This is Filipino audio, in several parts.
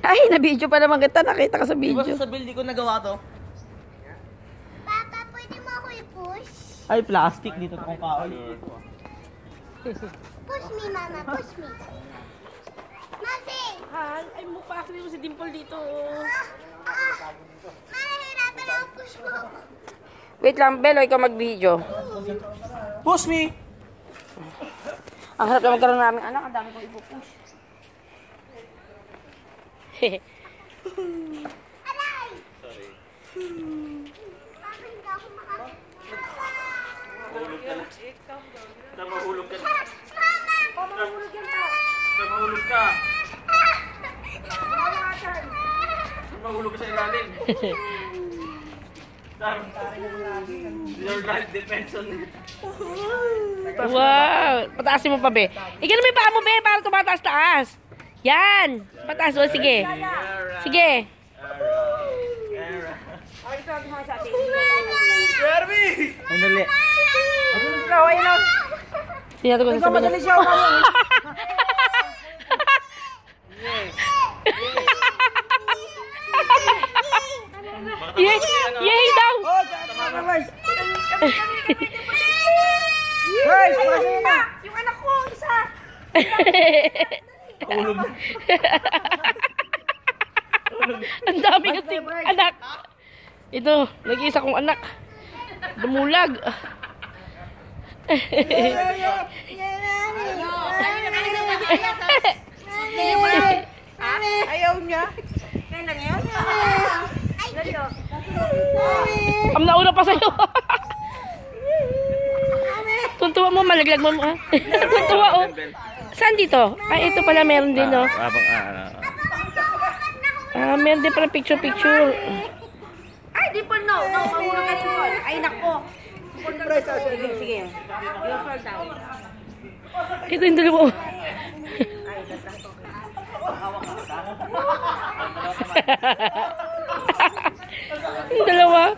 Ay, na-video pa naman kita. Nakita ka sa video. Diba sa build, di ko nagawa to? Papa, pwede mo ako i-push? Ay, plastic dito kung kauli. Push me, mama. Push me. Masi! Ay, mukha ako mo si Dimple dito. Mahirapan ako push mo. Wait lang, Belo, ikaw mag-video. Push me! Ang harap na magkaroon namin anak, ang dami kong ipupush. Aray! Sorry. Papa, hindi ako Mahulog ka na. Namahulog ka na. Mama! Namahulog ka. Namahulog ka sa ilalim. Your life depends on it. Wow! Pataasin mo pa, Be. Ikaw na may paa mo, Be, para tumataas-taas. Yan! Pataas mo, sige. Sige. Jeremy! Ang dali. Sinato ko sa sabi niya. Yay daw! Yung anak ko, isa! Ulog. Ang dami kasi anak. Ito, nag-iisa kong anak. Dumulag. Ayaw niya? Kailan yun? Ang nauna pa sa'yo. Tuntua mo, malaglag mo ha. Tuntua oh. Saan dito? Ay, ito pala meron din oh. Meron din pala picture-picture. Ay, di po no. No, mahulog ka di po. Ay, nako. Sige, sige. You'll fall down. Ito yung dalawa oh. Yung dalawa.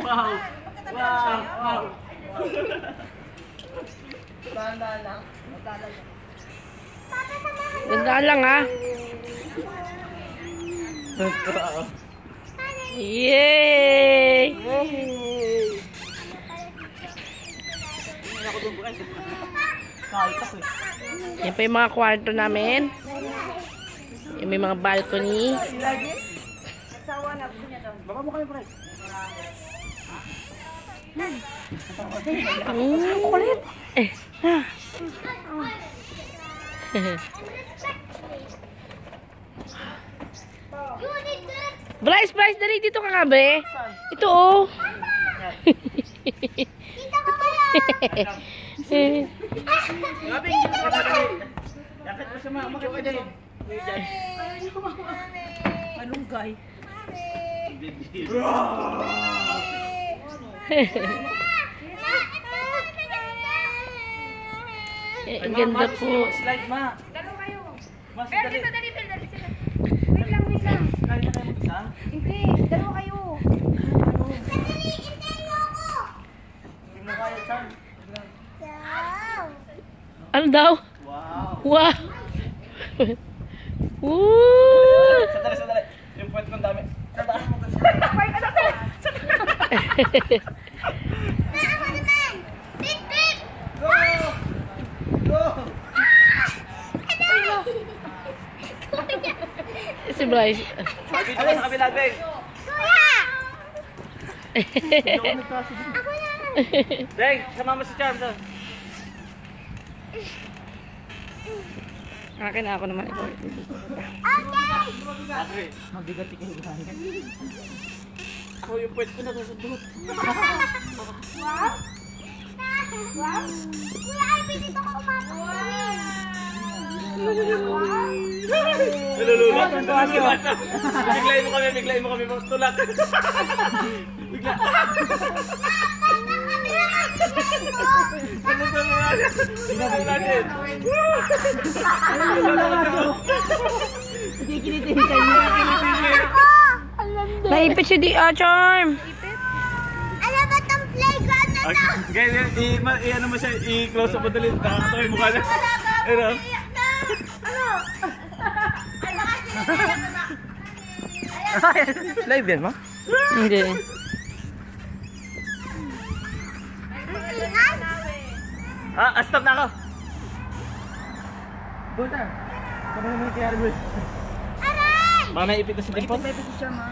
Wow! Wow! Ganda lang ha. Yay! Yan pa yung mga kwarto namin. Yan may mga balcony. Baba mo kami, Bryce. Ang kulit. Bryce, Bryce, dali dito ka nga be. Ito oh. Kita ko kayo. Grabe, hindi mo kapatid. Yakit mo siya makapatid. Anong guy? Ang ganda po. Slide, ma. Dalo kayo. Mas Pero dali. dito, dali sila. Wait lang, wait lang. Kaya na kayo mag-isa? Hindi, dalo kayo. Dali, hintayin mo ako. Hindi mo kaya, Chan. Ano daw? Wow. Wow! Woo! Sandali, sandali. Yung puwet kong dami. Sandali. Wait, ano to? Na ako naman. Big, big. Go! Go! Ano? Si Bryce. Sabi ko sa kabila, Beng. Kuya! Ako na. Beng, sama mo si Charm doon. Akin na ako naman ito. Okay! Mabigat ikaw yung ako yung puwet ko nasusundot. Wow! Wow! Kuya, ay, pinito ko umapag. Wow! Nalulunod. Biglayin mo kami. Tulak. Bigla. Ano ba mga? Tingnan natin. Naipit siya di, Charm. Ano ba itong playground na Ganyan, i-ano mo siya, i-close up mo dali. Nakakatawa yung mukha niya. Ano? Live yan, ma? Hindi. Stop na ako. Buta. Baka naman kaya rin. Aray! Baka naipit na si Dimpot. Ipit siya, ma.